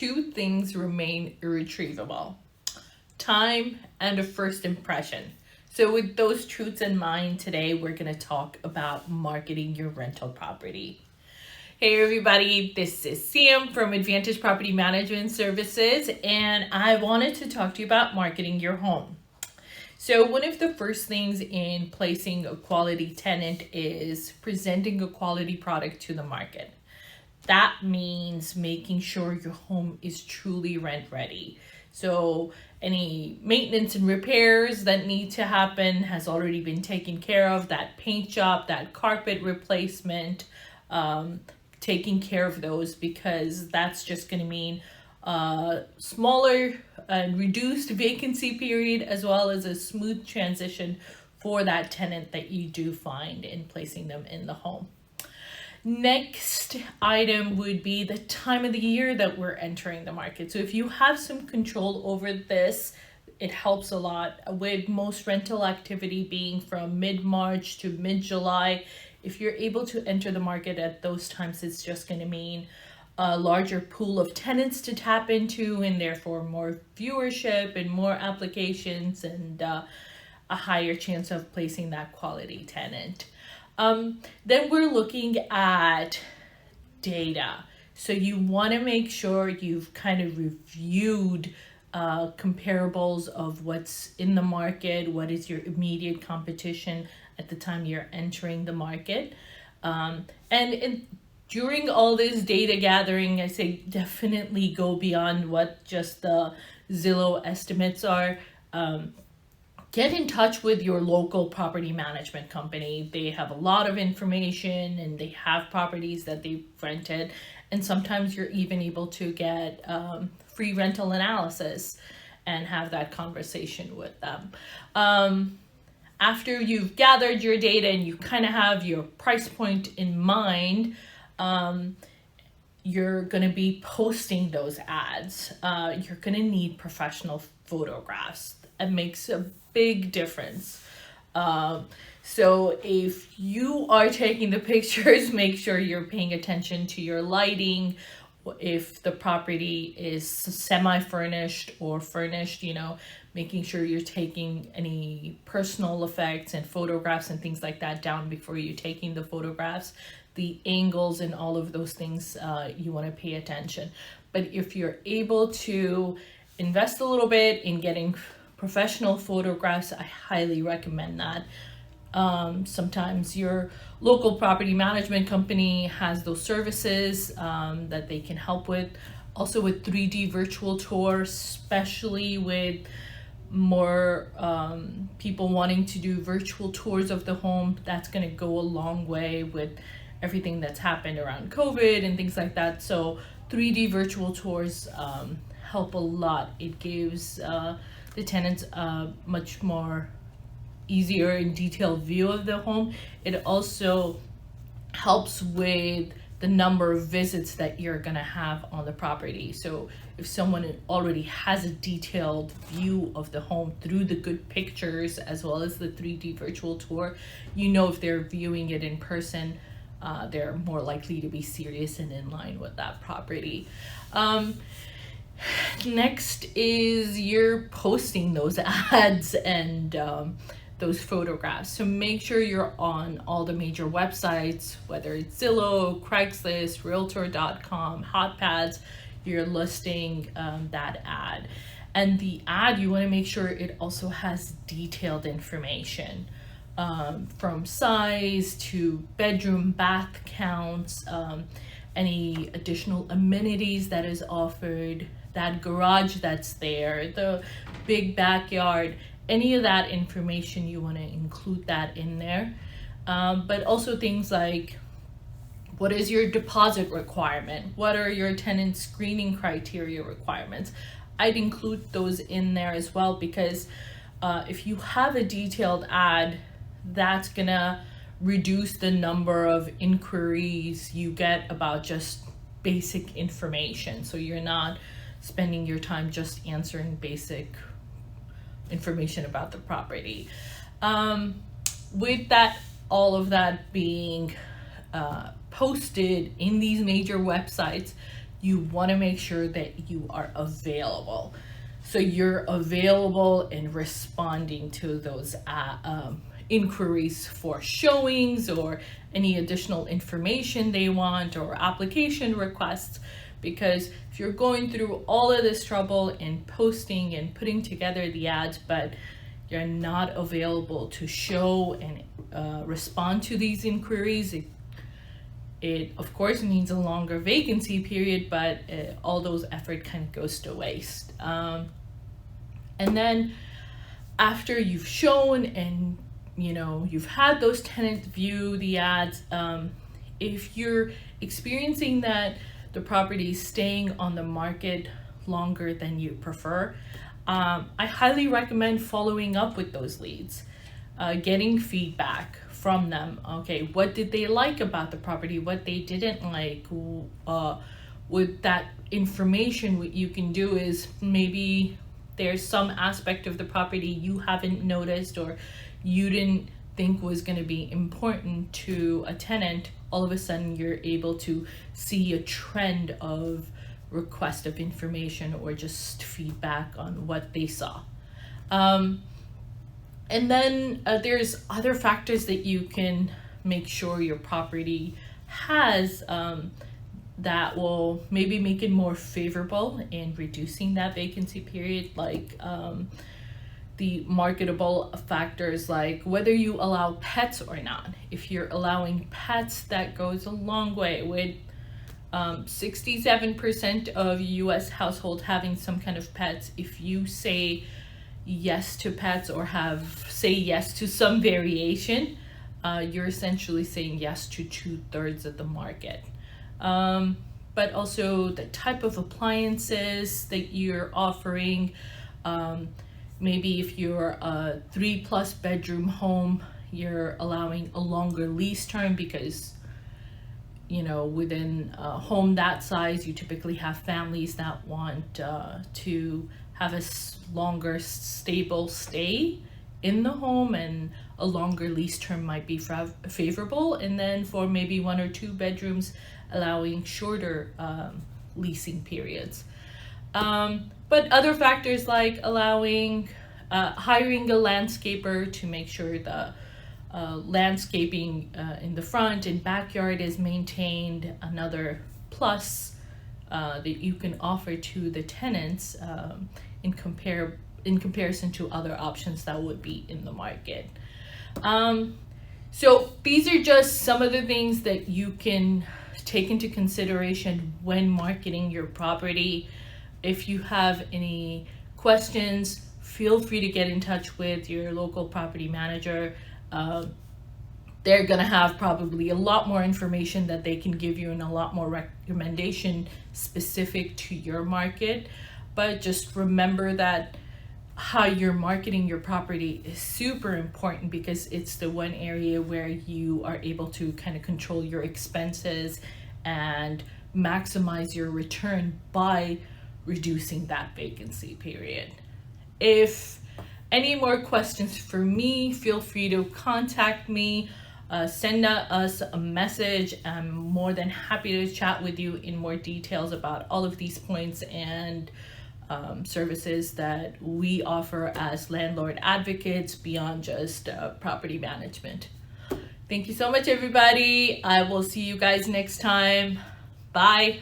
Two things remain irretrievable: time and a first impression. So, with those truths in mind, today we're going to talk about marketing your rental property. Hey, everybody, this is Sam from Advantage Property Management Services, and I wanted to talk to you about marketing your home. So, one of the first things in placing a quality tenant is presenting a quality product to the market. That means making sure your home is truly rent ready. So any maintenance and repairs that need to happen has already been taken care of. That paint job, that carpet replacement, taking care of those, because that's just going to mean smaller and reduced vacancy period, as well as a smooth transition for that tenant that you do find in placing them in the home. Next item would be the time of the year that we're entering the market. So if you have some control over this, it helps a lot. With most rental activity being from mid-March to mid-July, if you're able to enter the market at those times, it's just going to mean a larger pool of tenants to tap into, and therefore more viewership and more applications, and a higher chance of placing that quality tenant. Then we're looking at data. So you want to make sure you've kind of reviewed comparables of what's in the market, what is your immediate competition at the time you're entering the market. And during all this data gathering, I say definitely go beyond what just the Zillow estimates are. Get in touch with your local property management company. They have a lot of information, and they have properties that they've rented. And sometimes you're even able to get free rental analysis and have that conversation with them. After you've gathered your data and you kind of have your price point in mind, you're going to be posting those ads. You're going to need professional photographs. It makes a big difference. So if you are taking the pictures, make sure you're paying attention to your lighting. If the property is semi-furnished or furnished, making sure you're taking any personal effects and photographs and things like that down before you're taking the photographs. The angles and all of those things, you want to pay attention. But if you're able to invest a little bit in getting professional photographs, I highly recommend that. Sometimes your local property management company has those services that they can help with. Also with 3D virtual tours, especially with more people wanting to do virtual tours of the home, that's going to go a long way with everything that's happened around COVID and things like that. So 3D virtual tours help a lot. It gives the tenants a much more easier and detailed view of the home. It also helps with the number of visits that you're gonna have on the property. So if someone already has a detailed view of the home through the good pictures as well as the 3D virtual tour, if they're viewing it in person, they're more likely to be serious and in line with that property. Next is you're posting those ads and those photographs. So make sure you're on all the major websites, whether it's Zillow, Craigslist, Realtor.com, HotPads, you're listing that ad. And the ad, you want to make sure it also has detailed information, from size to bedroom, bath counts, any additional amenities that is offered, that garage that's there, the big backyard, any of that information, you want to include that in there. But also things like, what is your deposit requirement? What are your tenant screening criteria requirements? I'd include those in there as well, because if you have a detailed ad, that's gonna reduce the number of inquiries you get about just basic information. So you're not spending your time just answering basic information about the property. With that, all of that being posted in these major websites, you want to make sure that you are available. So you're available and responding to those inquiries for showings or any additional information they want or application requests. Because if you're going through all of this trouble in posting and putting together the ads, but you're not available to show and respond to these inquiries, it of course means a longer vacancy period, but all those effort kind of goes to waste. And then after you've shown and you've had those tenants view the ads, if you're experiencing that the property is staying on the market longer than you prefer, I highly recommend following up with those leads, getting feedback from them. Okay, what did they like about the property? What they didn't like? With that information, what you can do is maybe there's some aspect of the property you haven't noticed or you didn't think was going to be important to a tenant. All of a sudden you're able to see a trend of request of information or just feedback on what they saw. And then there's other factors that you can make sure your property has that will maybe make it more favorable in reducing that vacancy period, like the marketable factors, like whether you allow pets or not. If you're allowing pets, that goes a long way. With 67% of US households having some kind of pets, if you say yes to pets or say yes to some variation, you're essentially saying yes to 2/3 of the market. But also the type of appliances that you're offering. Maybe if you're a 3+ bedroom home, you're allowing a longer lease term because within a home that size, you typically have families that want to have a longer stable stay in the home, and a longer lease term might be favorable. And then for maybe 1 or 2 bedrooms, allowing shorter leasing periods. But other factors like allowing hiring a landscaper to make sure the landscaping in the front and backyard is maintained, another plus that you can offer to the tenants in comparison to other options that would be in the market. So these are just some of the things that you can take into consideration when marketing your property. If you have any questions, feel free to get in touch with your local property manager. They're gonna have probably a lot more information that they can give you and a lot more recommendation specific to your market. But just remember that how you're marketing your property is super important, because it's the one area where you are able to kind of control your expenses and maximize your return by reducing that vacancy period. If any more questions for me, feel free to contact me, send us a message. I'm more than happy to chat with you in more details about all of these points and services that we offer as landlord advocates beyond just property management. Thank you so much, everybody. I will see you guys next time. Bye.